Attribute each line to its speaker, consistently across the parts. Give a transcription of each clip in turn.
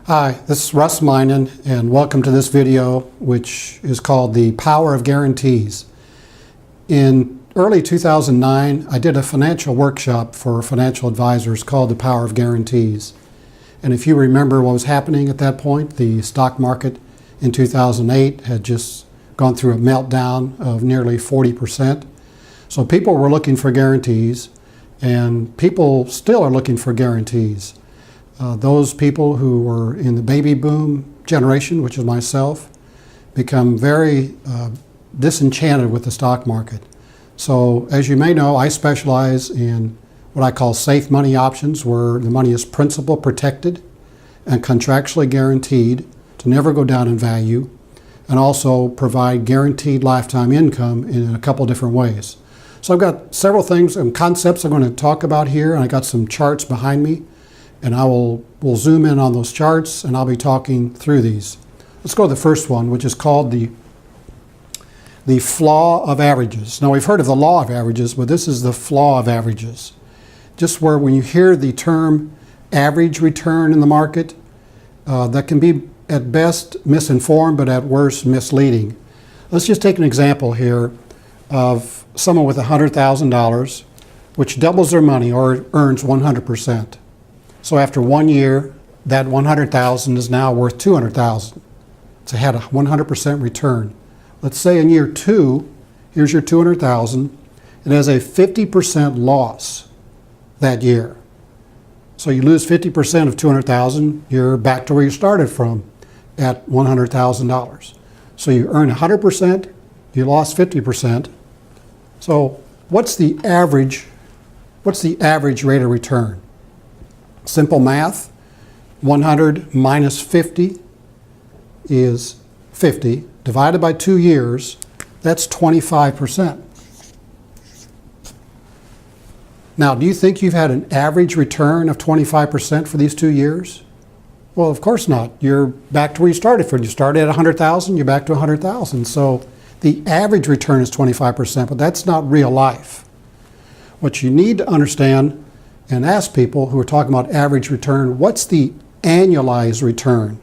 Speaker 1: Hi, this is Russ Minen, and welcome to this video, which is called The Power of Guarantees. In early 2009, I did a financial workshop for financial advisors called The Power of Guarantees. And if you remember what was happening at that point, the stock market in 2008 had just gone through a meltdown of nearly 40%. So people were looking for guarantees, and people still are looking for guarantees. Those people who were in the baby boom generation, which is myself, become very disenchanted with the stock market. So as you may know, I specialize in what I call safe money options, where the money is principal protected and contractually guaranteed to never go down in value, and also provide guaranteed lifetime income in a couple different ways. So I've got several things and concepts I'm going to talk about here, and I got some charts behind me. And we'll zoom in on those charts, and I'll be talking through these. Let's go to the first one, which is called the Flaw of Averages. Now, we've heard of the Law of Averages, but this is the Flaw of Averages. Just where when you hear the term average return in the market, that can be at best misinformed, but at worst misleading. Let's just take an example here of someone with $100,000, which doubles their money or earns 100%. So after 1 year, that $100,000 is now worth $200,000. So it had a 100% return. Let's say in year 2, here's your $200,000. It has a 50% loss that year. So you lose 50% of $200,000, you're back to where you started from at $100,000. So you earn 100%, you lost 50%. So what's the average rate of return? Simple math, 100 minus 50 is 50. Divided by 2 years, that's 25%. Now, do you think you've had an average return of 25% for these 2 years? Well, of course not. You're back to where you started from. You started at 100,000, you're back to 100,000. So the average return is 25%, but that's not real life. What you need to understand and ask people who are talking about average return, what's the annualized return?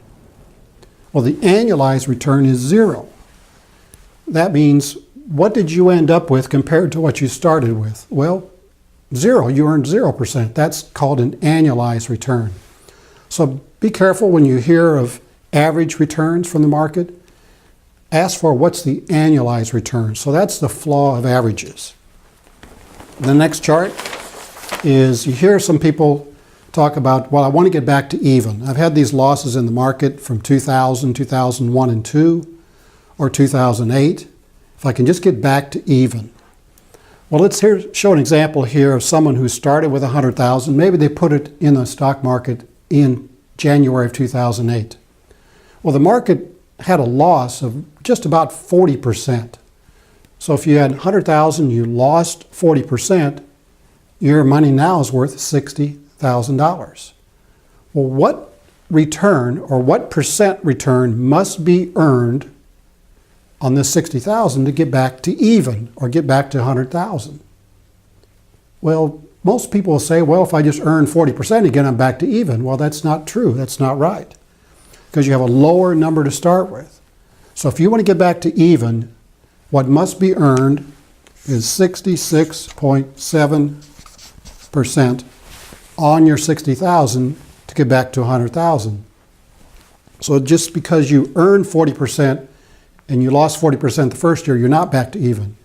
Speaker 1: Well, the annualized return is 0. That means, what did you end up with compared to what you started with? Well, 0. You earned 0%. That's called an annualized return. So be careful when you hear of average returns from the market. Ask for what's the annualized return. So that's the flaw of averages. The next chart is, you hear some people talk about, well, I want to get back to even. I've had these losses in the market from 2000, 2001 and 2, or 2008. If I can just get back to even. Well, let's show an example here of someone who started with 100,000. Maybe they put it in the stock market in January of 2008. Well, the market had a loss of just about 40%. So if you had 100,000, you lost 40%. Your money now is worth $60,000. Well, what return or what percent return must be earned on this $60,000 to get back to even or get back to 100,000? Well, most people will say, well, if I just earn 40% again, I'm back to even. Well, that's not true. That's not right, because you have a lower number to start with. So if you want to get back to even, what must be earned is 66.7% on your 60,000 to get back to 100,000. So just because you earned 40% and you lost 40% the first year, you're not back to even.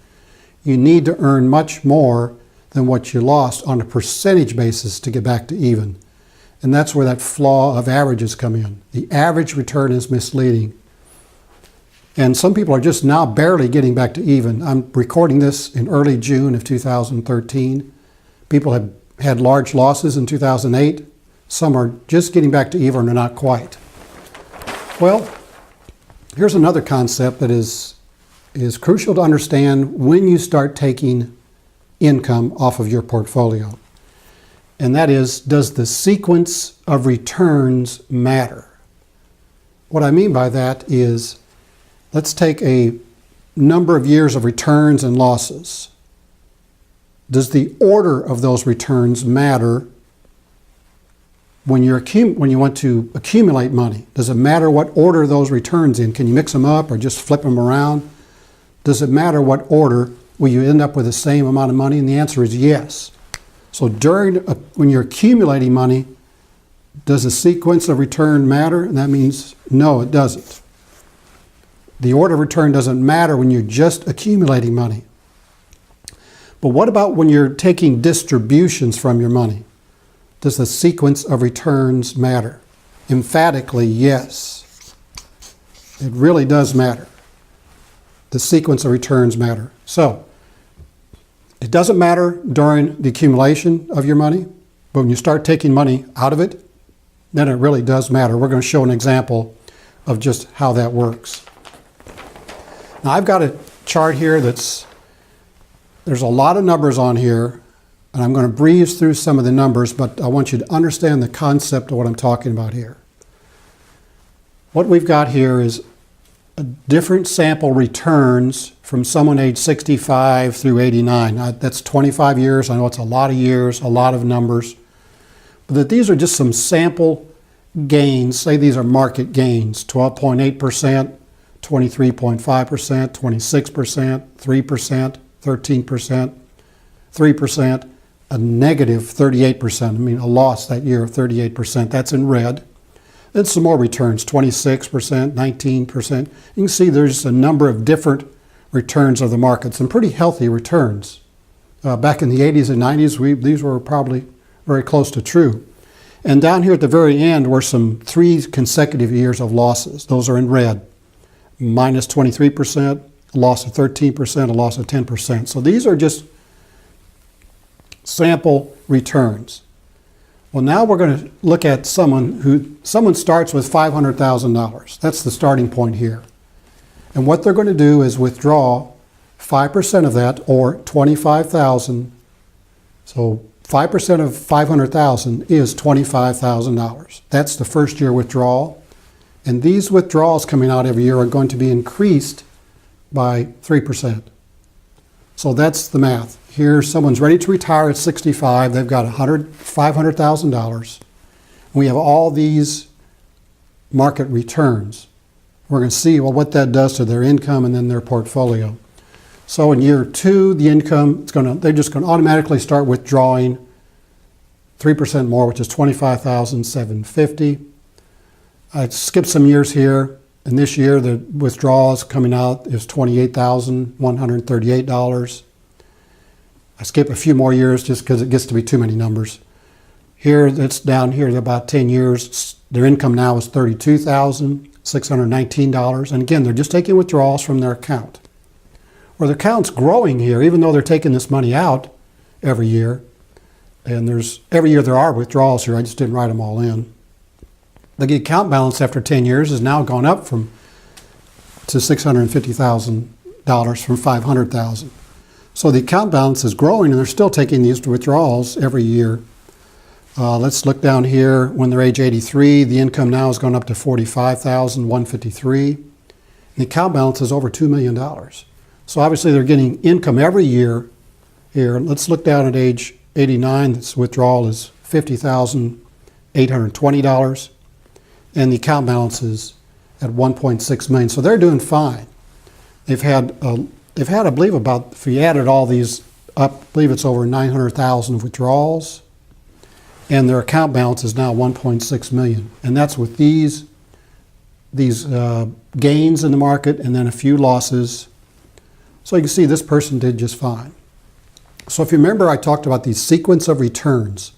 Speaker 1: You need to earn much more than what you lost on a percentage basis to get back to even. And that's where that flaw of averages come in. The average return is misleading. And some people are just now barely getting back to even. I'm recording this in early June of 2013. People have had large losses in 2008. Some are just getting back to even or not quite. Well, here's another concept that is crucial to understand when you start taking income off of your portfolio. And that is, does the sequence of returns matter? What I mean by that is, let's take a number of years of returns and losses. Does the order of those returns matter when you want to accumulate money, does it matter what order those returns in? Can you mix them up or just flip them around? Does it matter what order? Will you end up with the same amount of money? And the answer is yes. So when you're accumulating money, does the sequence of return matter? And that means no, it doesn't. The order of return doesn't matter when you're just accumulating money. But what about when you're taking distributions from your money? Does the sequence of returns matter? Emphatically, yes. It really does matter. The sequence of returns matter. So, it doesn't matter during the accumulation of your money, but when you start taking money out of it, then it really does matter. We're going to show an example of just how that works. Now, I've got a chart here there's a lot of numbers on here, and I'm going to breeze through some of the numbers, but I want you to understand the concept of what I'm talking about here. What we've got here is different sample returns from someone age 65 through 89. Now, that's 25 years. I know it's a lot of years, a lot of numbers, but that these are just some sample gains. Say these are market gains: 12.8%, 23.5%, 26%, 3%, 13%, 3%, a negative 38%. I mean, a loss that year of 38%. That's in red. Then some more returns: 26%, 19%. You can see there's a number of different returns of the market, some pretty healthy returns. Back in the 80s and 90s, these were probably very close to true. And down here at the very end were some 3 consecutive years of losses. Those are in red. Minus 23%, a loss of 13%, a loss of 10%. So these are just sample returns. Well, now we're going to look at someone starts with $500,000. That's the starting point here. And what they're going to do is withdraw 5% of that, or $25,000. So 5% of $500,000 is $25,000. That's the first year withdrawal. And these withdrawals coming out every year are going to be increased by 3%. So that's the math. Here, someone's ready to retire at 65. They've got $500,000. We have all these market returns. We're going to see, well, what that does to their income and then their portfolio. So in year 2, the income, they're just going to automatically start withdrawing 3% more, which is $25,750. I skipped some years here, and this year the withdrawals coming out is $28,138. I skip a few more years just because it gets to be too many numbers. Here, it's down here about 10 years. Their income now is $32,619. And again, they're just taking withdrawals from their account. Well, their account's growing here, even though they're taking this money out every year. And every year there are withdrawals here. I just didn't write them all in. The account balance after 10 years has now gone up to $650,000 from $500,000. So the account balance is growing, and they're still taking these withdrawals every year. Let's look down here. When they're age 83, the income now has gone up to $45,153. And the account balance is over $2 million. So obviously they're getting income every year here. Let's look down at age 89. This withdrawal is $50,820. And the account balance is at $1.6 million. So they're doing fine. They've had, I believe, if you added all these up, I believe it's over 900,000 withdrawals. And their account balance is now $1.6 million. And that's with these gains in the market and then a few losses. So you can see this person did just fine. So if you remember, I talked about the sequence of returns.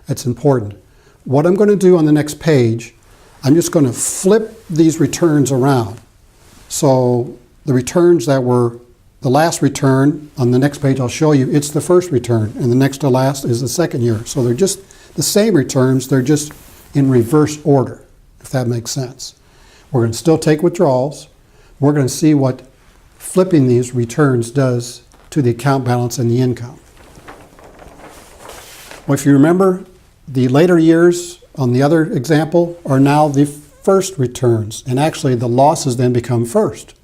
Speaker 1: That's important. What I'm going to do on the next page, I'm just going to flip these returns around. So the returns that were the last return, on the next page I'll show you, it's the first return, and the next to last is the second year. So they're just the same returns, they're just in reverse order, if that makes sense. We're going to still take withdrawals. We're going to see what flipping these returns does to the account balance and the income. Well, if you remember, the later years on the other example are now the first returns, and actually the losses then become first.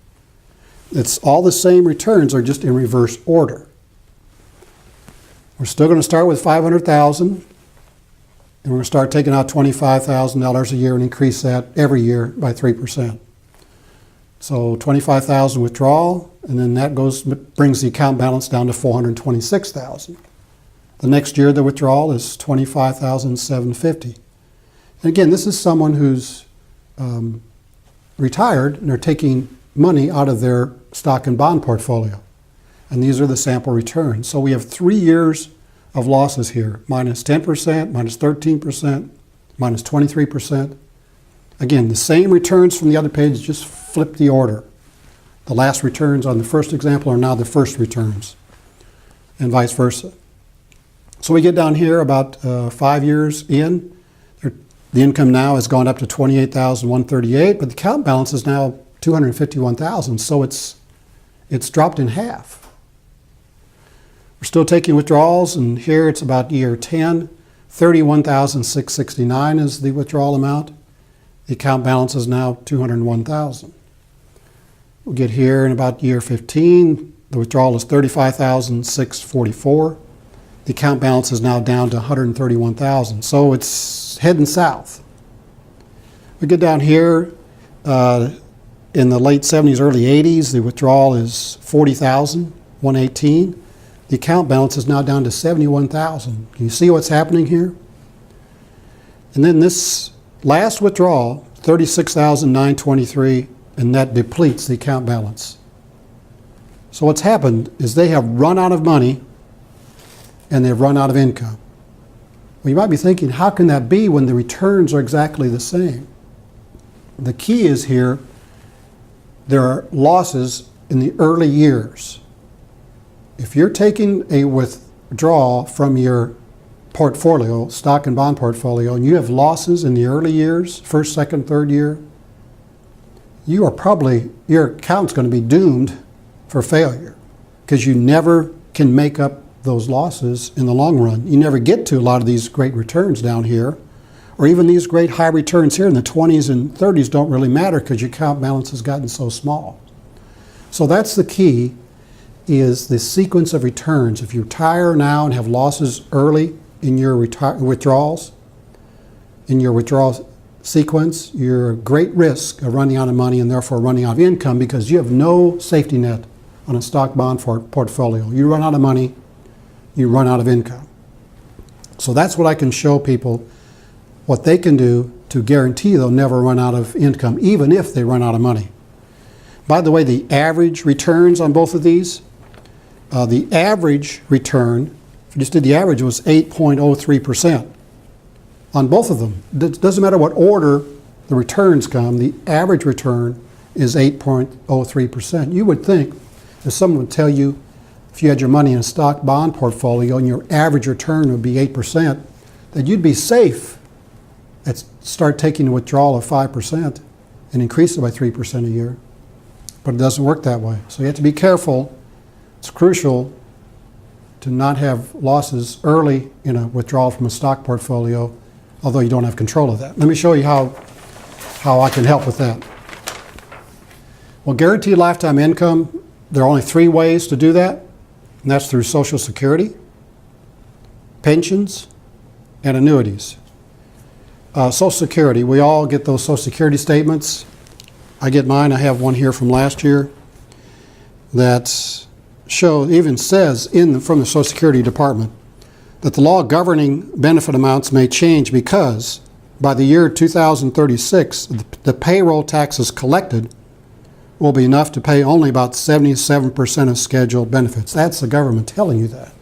Speaker 1: It's all the same returns, are just in reverse order. We're still going to start with $500,000. And we're going to start taking out $25,000 a year and increase that every year by 3%. So $25,000 withdrawal, and then that brings the account balance down to $426,000. The next year the withdrawal is $25,750. And again, this is someone who's retired and they're taking money out of their stock and bond portfolio. And these are the sample returns. So we have 3 years of losses here, minus 10%, minus 13%, minus 23%. Again, the same returns from the other page, just flip the order. The last returns on the first example are now the first returns, and vice versa. So we get down here about 5 years in. The income now has gone up to $28,138, but the account balance is now $251,000, so it's dropped in half. We're still taking withdrawals, and here it's about year 10. $31,669 is the withdrawal amount. The account balance is now $201,000. We'll get here in about year 15. The withdrawal is $35,644. The account balance is now down to $131,000. So it's heading south. We get down here in the late 70s, early 80s. The withdrawal is $40,118. The account balance is now down to $71,000. Can you see what's happening here? And then this last withdrawal, $36,923, and that depletes the account balance. So what's happened is they have run out of money and they've run out of income. Well, you might be thinking, how can that be when the returns are exactly the same? The key is here, there are losses in the early years. If you're taking a withdrawal from your portfolio, stock and bond portfolio, and you have losses in the early years, first, second, third year, your account's going to be doomed for failure because you never can make up those losses in the long run. You never get to a lot of these great returns down here, or even these great high returns here in the 20s and 30s don't really matter because your account balance has gotten so small. So that's the key, is the sequence of returns. If you retire now and have losses early in your withdrawals, in your withdrawal sequence, you're at great risk of running out of money and therefore running out of income because you have no safety net on a stock bond portfolio. You run out of money, you run out of income. So that's what I can show people, what they can do to guarantee they'll never run out of income, even if they run out of money. By the way, the average returns on both of these, the average return, if you just did the average, was 8.03% on both of them. It doesn't matter what order the returns come, the average return is 8.03%. You would think if someone would tell you if you had your money in a stock bond portfolio and your average return would be 8%, that you'd be safe and start taking a withdrawal of 5% and increase it by 3% a year. But it doesn't work that way. So you have to be careful. It's crucial to not have losses early in a withdrawal from a stock portfolio, although you don't have control of that. Let me show you how I can help with that. Well, guaranteed lifetime income, there are only 3 ways to do that, and that's through Social Security, pensions, and annuities. Social Security, we all get those Social Security statements. I get mine. I have one here from last year that even says from the Social Security Department that the law governing benefit amounts may change because by the year 2036, the payroll taxes collected will be enough to pay only about 77% of scheduled benefits. That's the government telling you that.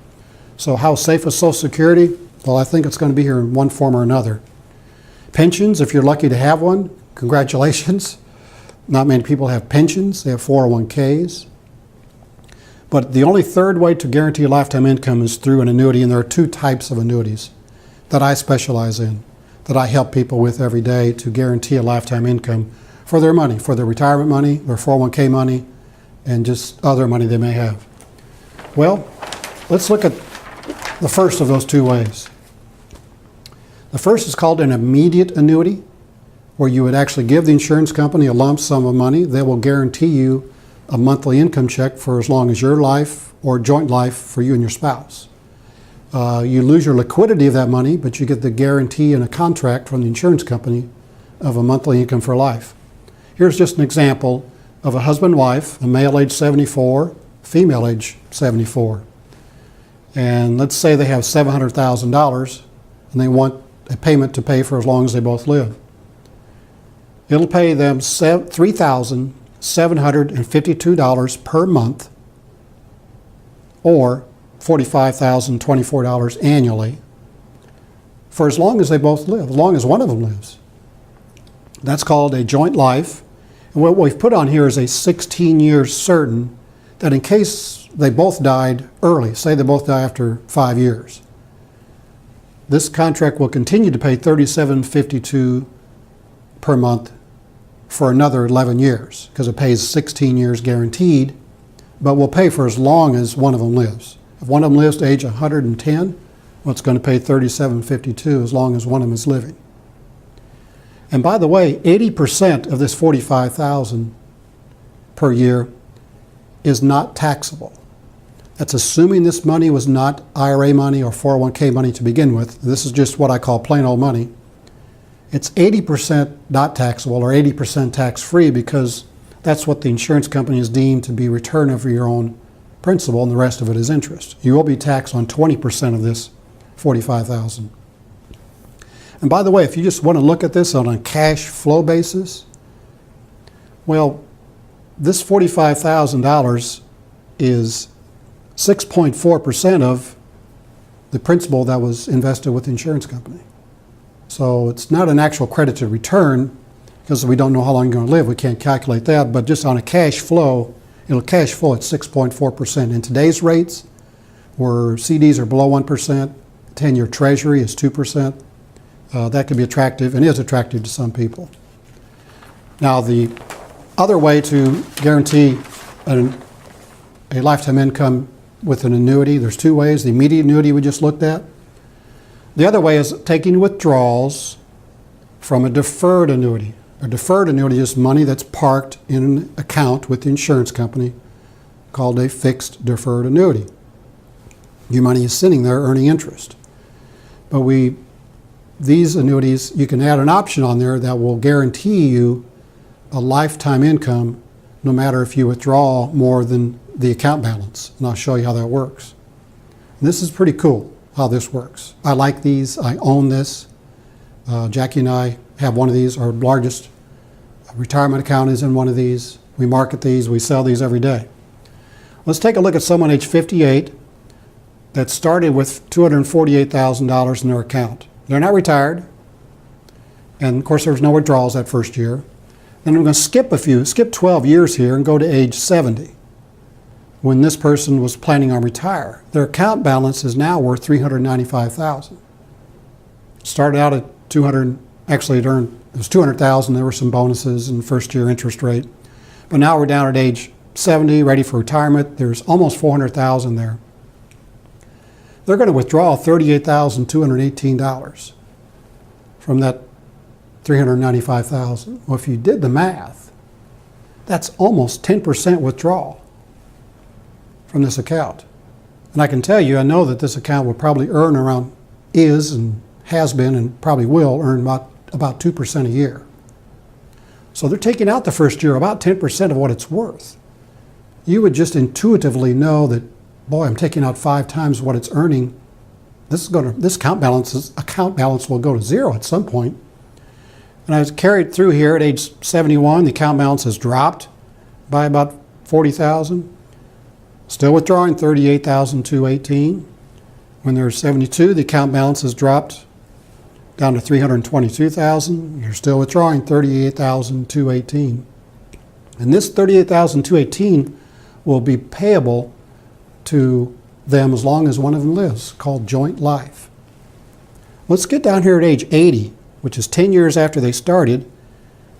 Speaker 1: So how safe is Social Security? Well, I think it's going to be here in one form or another. Pensions, if you're lucky to have one, congratulations. Not many people have pensions. They have 401ks. But the only third way to guarantee lifetime income is through an annuity, and there are 2 types of annuities that I specialize in, that I help people with every day to guarantee a lifetime income for their money, for their retirement money, their 401k money, and just other money they may have. Well, let's look at the first of those 2 ways. The first is called an immediate annuity, where you would actually give the insurance company a lump sum of money. They will guarantee you a monthly income check for as long as your life or joint life for you and your spouse. You lose your liquidity of that money, but you get the guarantee and a contract from the insurance company of a monthly income for life. Here's just an example of a husband and wife, a male age 74, female age 74. And let's say they have $700,000 and they want a payment to pay for as long as they both live. It'll pay them $3,752 per month, or $45,024 annually, for as long as they both live, as long as one of them lives. That's called a joint life. And what we've put on here is a 16 years certain, that in case they both died early, say they both die after 5 years, this contract will continue to pay $37.52 per month for another 11 years, because it pays 16 years guaranteed, but will pay for as long as one of them lives. If one of them lives to age 110, well, it's going to pay $37.52 as long as one of them is living. And by the way, 80% of this $45,000 per year is not taxable. That's assuming this money was not IRA money or 401k money to begin with. This is just what I call plain old money. It's 80% not taxable, or 80% tax-free, because that's what the insurance company is deemed to be return of your own principal, and the rest of it is interest. You will be taxed on 20% of this $45,000. And by the way, if you just want to look at this on a cash flow basis, well, this $45,000 is 6.4% of the principal that was invested with the insurance company. So it's not an actual credited return, because we don't know how long you're going to live. We can't calculate that. But just on a cash flow, it'll cash flow at 6.4%. In today's rates, where CDs are below 1%, 10-year Treasury is 2%, that can be attractive, and is attractive to some people. Now, the other way to guarantee a lifetime income with an annuity, there's two ways. The immediate annuity we just looked at. The other way is taking withdrawals from a deferred annuity. A deferred annuity is money that's parked in an account with the insurance company called a fixed deferred annuity. Your money is sitting there earning interest. But these annuities, you can add an option on there that will guarantee you a lifetime income no matter if you withdraw more than the account balance. And I'll show you how that works. And this is pretty cool how this works. I like these. I own this. Jackie and I have one of these. Our largest retirement account is in one of these. We market these. We sell these every day. Let's take a look at someone age 58 that started with $248,000 in their account. They're not retired. And of course, there was no withdrawals that first year. Then we're going to skip 12 years here and go to age 70, when this person was planning on retire. Their account balance is now worth $395,000. Started out at 200, actually it was $200,000. There were some bonuses and first year interest rate. But now we're down at age 70, ready for retirement. There's almost $400,000 there. They're going to withdraw $38,218 from that $395,000. Well, if you did the math, that's almost 10% withdrawal from this account. And I can tell you, I know that this account will probably earn around, is and has been and probably will earn about 2% a year. So they're taking out the first year about 10% of what it's worth. You would just intuitively know that, boy, I'm taking out 5 times what it's earning. This account balance will go to zero at some point. And I was carried through here at age 71. The account balance has dropped by about $40,000. Still withdrawing $38,218. When they're 72, the account balance has dropped down to $322,000. You're still withdrawing $38,218. And this $38,218 will be payable to them as long as one of them lives, called joint life. Let's get down here at age 80, which is 10 years after they started.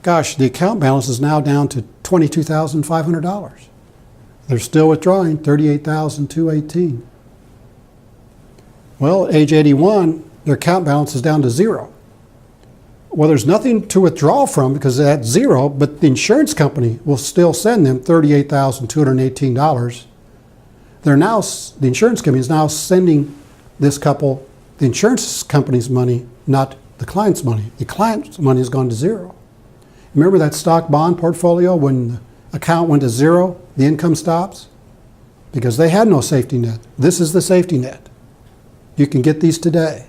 Speaker 1: Gosh, the account balance is now down to $22,500. They're still withdrawing $38,218. Well, at age 81, their account balance is down to zero. Well, there's nothing to withdraw from because that's zero, but the insurance company will still send them $38,218. The insurance company is now sending this couple, the insurance company's money, not the client's money. The client's money has gone to zero. Remember that stock bond portfolio when the account went to zero, the income stops? Because they had no safety net. This is the safety net. You can get these today.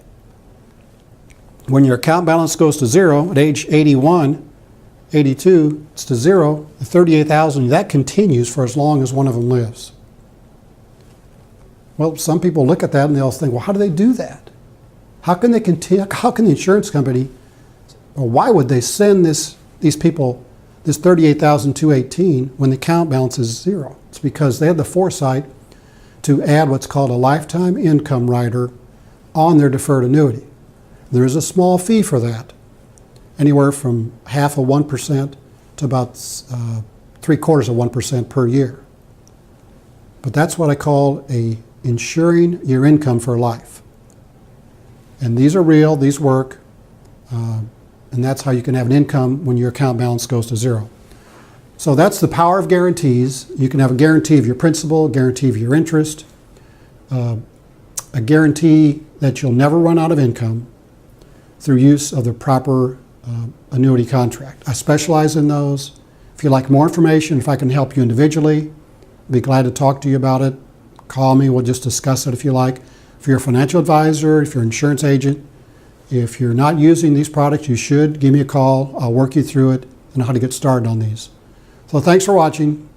Speaker 1: When your account balance goes to zero at age 81, 82, it's to zero, the $38,000, that continues for as long as one of them lives. Well, some people look at that and they'll think, well, how do they do that? How can they continue? How can the insurance company, or why would they send these people this $38,218 when the account balance is zero? It's because they had the foresight to add what's called a lifetime income rider on their deferred annuity. There is a small fee for that, anywhere from 1/2% to about 3/4% per year. But that's what I call insuring your income for life. And these are real, these work, and that's how you can have an income when your account balance goes to zero. So that's the power of guarantees. You can have a guarantee of your principal, a guarantee of your interest, a guarantee that you'll never run out of income through use of the proper annuity contract. I specialize in those. If you'd like more information, if I can help you individually, I'd be glad to talk to you about it. Call me, we'll just discuss it if you like. If you're a financial advisor, if you're an insurance agent, if you're not using these products, you should give me a call. I'll work you through it and how to get started on these. So thanks for watching.